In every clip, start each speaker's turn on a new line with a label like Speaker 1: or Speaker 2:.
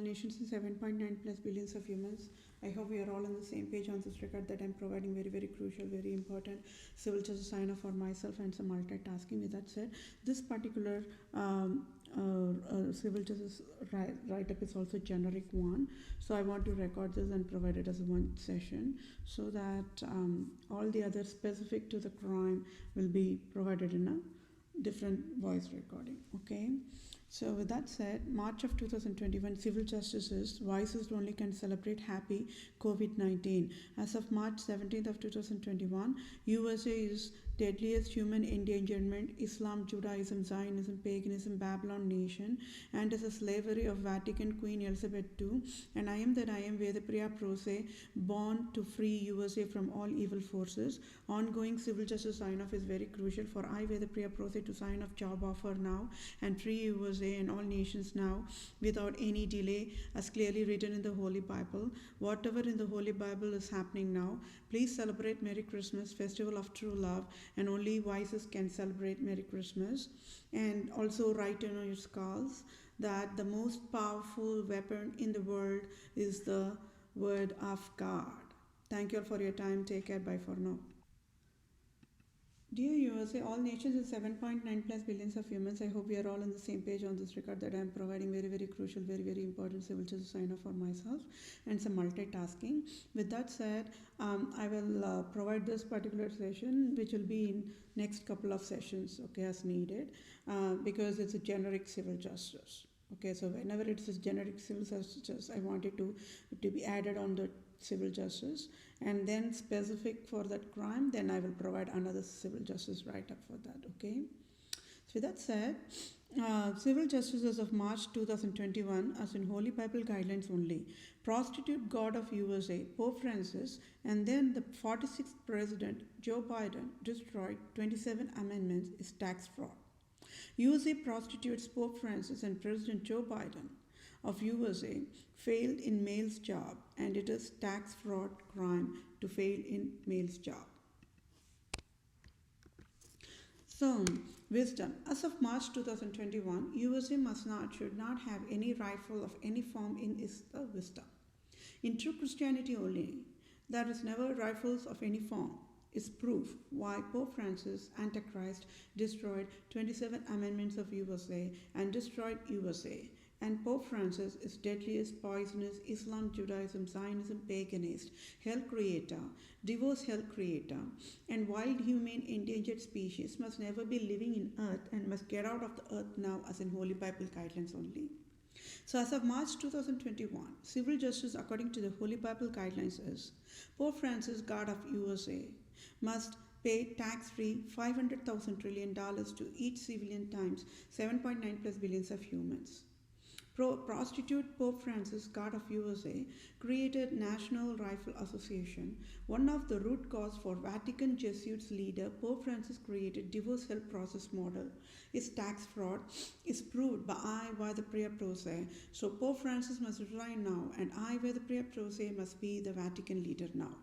Speaker 1: nations and 7.9 plus billions of humans. I hope we are all on the same page on this regard that I'm providing very, very crucial, very important civil justice sign off for myself and some multitasking. With that said, this particular civil justice write up is also generic one. So I want to record this and provide it as a one session so that all the other specific to the crime will be provided in a different voice recording. Okay. So, with that said, March of 2021, civil justices, voices only can celebrate happy COVID 19. As of March 17th of 2021, USA is deadliest human endangerment, Islam, Judaism, Zionism, paganism, Babylon nation, and is a slavery of Vatican Queen Elizabeth II. And I am that I am Vedapriya Prose, born to free USA from all evil forces. Ongoing civil justice sign off is very crucial for I, Vedapriya Prose, to sign off job offer now and free USA and all nations now without any delay, as clearly written in the Holy Bible. Whatever in the Holy Bible is happening now, please celebrate Merry Christmas, festival of true love, and only voices can celebrate Merry Christmas. And also write on your skulls that the most powerful weapon in the world is the word of God. Thank you all for your time. Take care. Bye for now. Dear USA, all nations and 7.9 plus billions of humans, I hope we are all on the same page on this regard that I am providing very, very crucial, very, very important civil justice sign off for myself and some multitasking. With that said, I will provide this particular session, which will be in next couple of sessions, okay, as needed, because it's a generic civil justice. Okay, so whenever it's a generic civil justice, I want it to be added on the civil justice, and then specific for that crime, then I will provide another civil justice write up for that. Okay, so with that said, civil justice as of March 2021, as in Holy Bible guidelines only, prostitute god of USA Pope Francis, and then the 46th president Joe Biden destroyed 27 amendments is tax fraud. USA prostitutes Pope Francis and President Joe Biden of USA failed in male's job, and it is tax fraud crime to fail in male's job. So, wisdom. As of March 2021, USA should not have any rifle of any form in its wisdom. In true Christianity only, there is never rifles of any form. Is proof why Pope Francis, Antichrist, destroyed 27 amendments of USA and destroyed USA. And Pope Francis is deadliest, poisonous, Islam, Judaism, Zionism, paganist, hell creator, divorce hell creator, and wild, humane, endangered species must never be living in earth and must get out of the earth now, as in Holy Bible guidelines only. So as of March 2021, civil justice according to the Holy Bible guidelines is Pope Francis, God of USA, must pay tax-free $500,000 trillion to each civilian times 7.9 plus billions of humans. Prostitute Pope Francis, God of USA, created National Rifle Association. One of the root cause for Vatican Jesuits leader Pope Francis created divorce help process model is tax fraud is proved by I, Vedapriya Prose. So Pope Francis must resign now, and I, Vedapriya Prose, must be the Vatican leader now.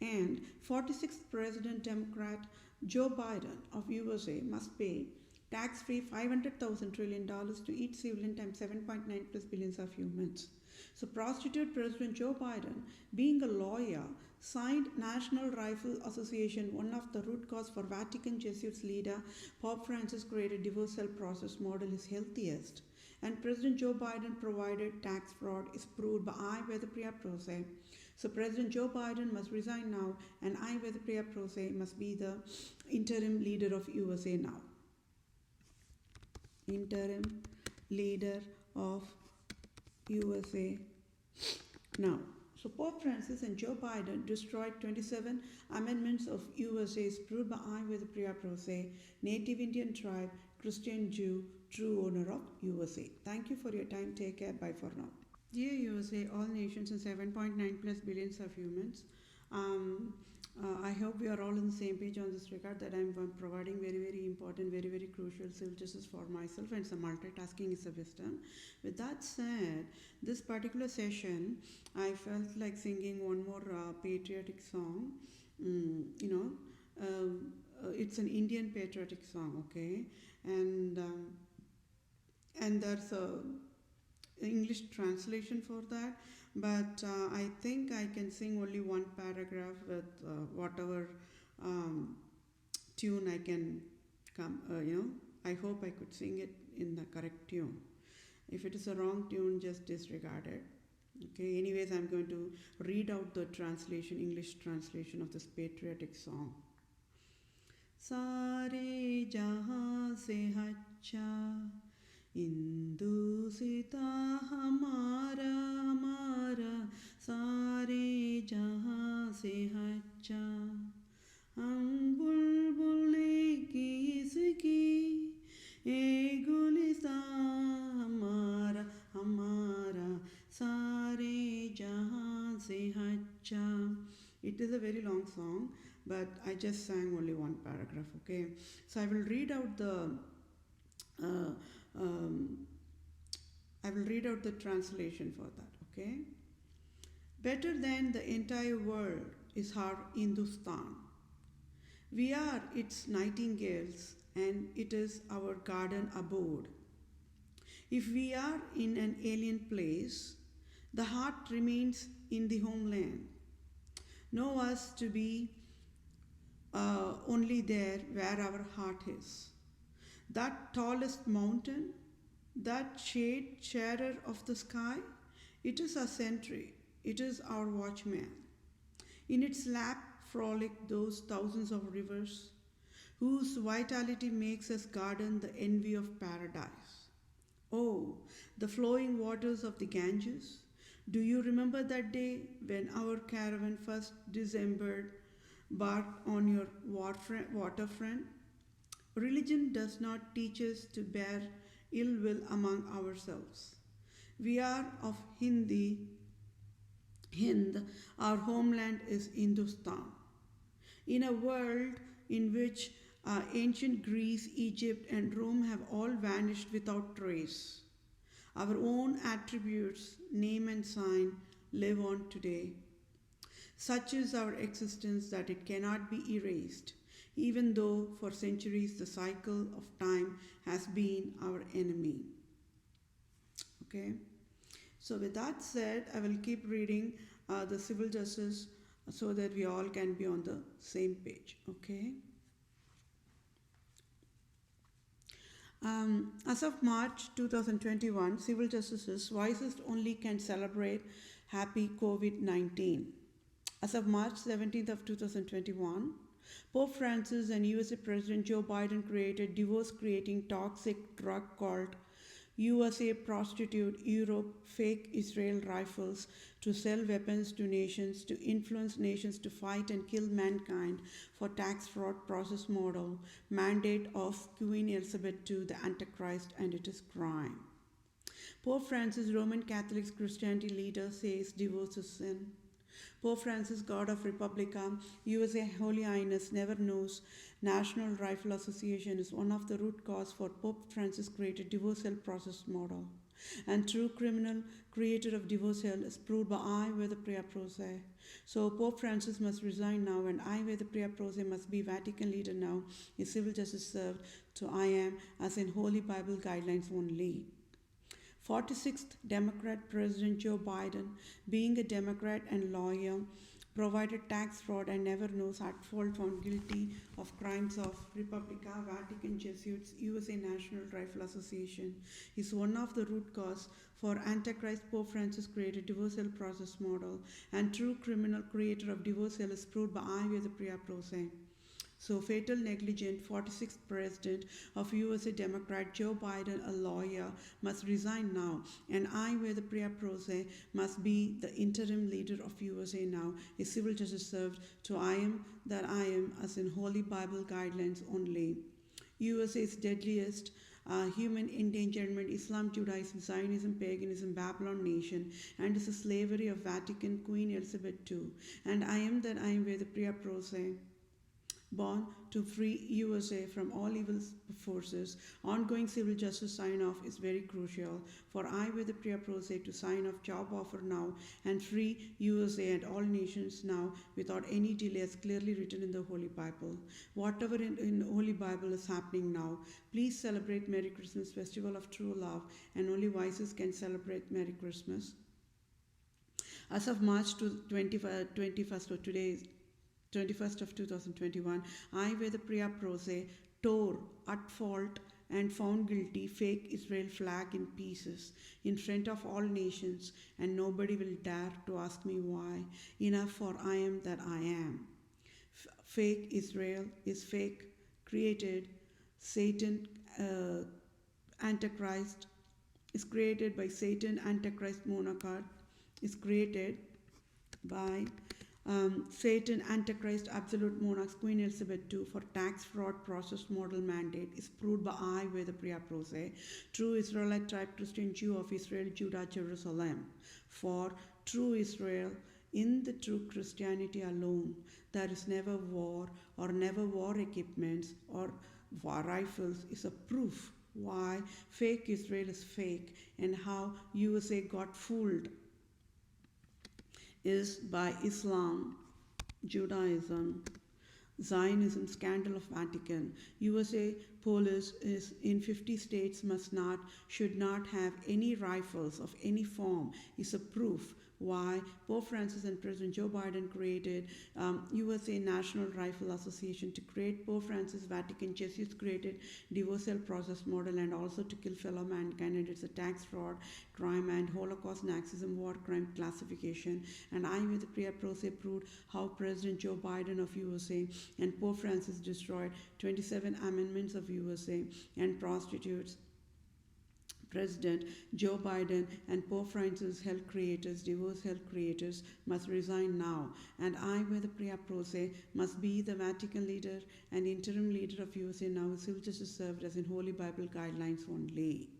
Speaker 1: And 46th President Democrat Joe Biden of USA must pay tax-free $500,000 trillion to each civilian times 7.9 plus billions of humans. So prostitute President Joe Biden, being a lawyer, signed National Rifle Association, one of the root cause for Vatican Jesuits leader Pope Francis created divorce help process model is healthiest. And President Joe Biden provided tax fraud is proved by I, Vedapriya Prose. So President Joe Biden must resign now, and I, Vedapriya Prose, must be the interim leader of USA now. Interim leader of USA now. So Pope Francis and Joe Biden destroyed 27 amendments of USA's proved by I, Vedapriya Prose, Native Indian tribe, Christian Jew, true owner of USA. Thank you for your time. Take care. Bye for now. Dear USA, all nations and 7.9 plus billions of humans, I hope we are all on the same page on this regard that I am providing very, very important, very, very crucial civil justice for myself, and some multitasking is a wisdom. With that said, this particular session, I felt like singing one more patriotic song. It's an Indian patriotic song, okay? And there's a English translation for that, but I think I can sing only one paragraph with whatever um, tune I can I hope I could sing it in the correct tune. If it is a wrong tune, just disregard it. Okay, anyways, I'm going to read out the translation, English translation of this patriotic song. सारे जहाँ से अच्छा हिंदुस्ता हमारा हमारा सारे जहाँ से अच्छा हम बुलबुलें की इसकी ए गुलिस्तान हमारा हमारा सारे जहाँ से अच्छा. It is a very long song, but I just sang only one paragraph. Okay, so I will read out the uh, um, I will read out the translation for that. Okay, better than the entire world is our Hindustan. We are its nightingales, and it is our garden abode. If we are in an alien place, the heart remains in the homeland. Know us to be only there where our heart is. That tallest mountain, that shade sharer of the sky, it is our sentry, it is our watchman. In its lap frolic those thousands of rivers, whose vitality makes us garden the envy of paradise. Oh, the flowing waters of the Ganges. Do you remember that day when our caravan first disembarked on your waterfront? Religion does not teach us to bear ill will among ourselves. We are of Hind, our homeland is Hindustan. In a world in which ancient Greece, Egypt, and Rome have all vanished without trace, our own attributes, name and sign, live on today. Such is our existence that it cannot be erased, even though for centuries the cycle of time has been our enemy. Okay, so with that said, I will keep reading the civil justice so that we all can be on the same page. Okay. As of March 2021, civil justices wisest only can celebrate happy COVID-19. As of March 17th of 2021, Pope Francis and USA President Joe Biden created divorce-creating toxic drug called USA Prostitute Europe Fake Israel Rifles to sell weapons to nations, to influence nations to fight and kill mankind for tax fraud process model, mandate of Queen Elizabeth II, the Antichrist, and it is crime. Pope Francis, Roman Catholic Christianity leader, says divorce is sin. Pope Francis, God of Republica, USA Holy Highness, never knows. National Rifle Association is one of the root cause for Pope Francis created divorce hell process model. And true criminal creator of divorce hell is proved by I where the Priya Pro se. So Pope Francis must resign now, and I where the Priya Pro se must be Vatican leader now. Is civil justice served to I am as in Holy Bible guidelines only. 46th Democrat President Joe Biden, being a Democrat and lawyer, provided tax fraud and never knows at fault found guilty of crimes of Republica, Vatican Jesuits, USA National Rifle Association, is one of the root cause for Antichrist. Pope Francis created divorce hell process model, and true criminal creator of divorce hell is proved by I with the Priya Pro se. So, fatal negligent 46th President of USA Democrat Joe Biden, a lawyer, must resign now, and I, where the Priya Pro se, must be the interim leader of USA now. A civil justice served to I am that I am, as in Holy Bible guidelines only. USA's deadliest human endangerment, Islam, Judaism, Zionism, paganism, Babylon nation, and is the slavery of Vatican Queen Elizabeth II. And I am that I am, where the Priya Pro se. born to free USA from all evil forces. Ongoing civil justice sign off is very crucial for I, Vedapriya Prose, to sign off job offer now and free USA and all nations now without any delay, as clearly written in the Holy Bible. Whatever in the Holy Bible is happening now, please celebrate Merry Christmas, festival of true love, and only voices can celebrate Merry Christmas. As of March 21st of today, 21st of 2021, I, Vedapriya Prose, tore at fault and found guilty fake Israel flag in pieces in front of all nations, and nobody will dare to ask me why. Enough, for I am that I am. Fake Israel is fake, created. Satan, Antichrist, is created by Satan, Antichrist monarch, is created by Satan, Antichrist, Absolute Monarchs, Queen Elizabeth II for tax fraud process model mandate is proved by I, Vedapriya Prose, true Israelite tribe, Christian Jew of Israel, Judah, Jerusalem. For true Israel, in the true Christianity alone, there is never war or never war equipments or war rifles is a proof why fake Israel is fake and how USA got fooled is by Islam, Judaism, Zionism, scandal of Vatican. USA police is in 50 states should not have any rifles of any form is a proof why Pope Francis and President Joe Biden created USA National Rifle Association to create Pope Francis Vatican Jesuits created divorcial process model and also to kill fellow mankind, and it's a tax fraud crime and Holocaust Nazism war crime classification. And I, with Priya Prose, proved how President Joe Biden of USA and Pope Francis destroyed 27 amendments of USA and prostitutes. President Joe Biden and Pope Francis health creators, divorce health creators must resign now. And I, Vedapriya Prose, must be the Vatican leader and interim leader of USA now. Civil justice served as in Holy Bible guidelines only.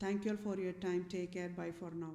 Speaker 1: Thank you all for your time. Take care. Bye for now.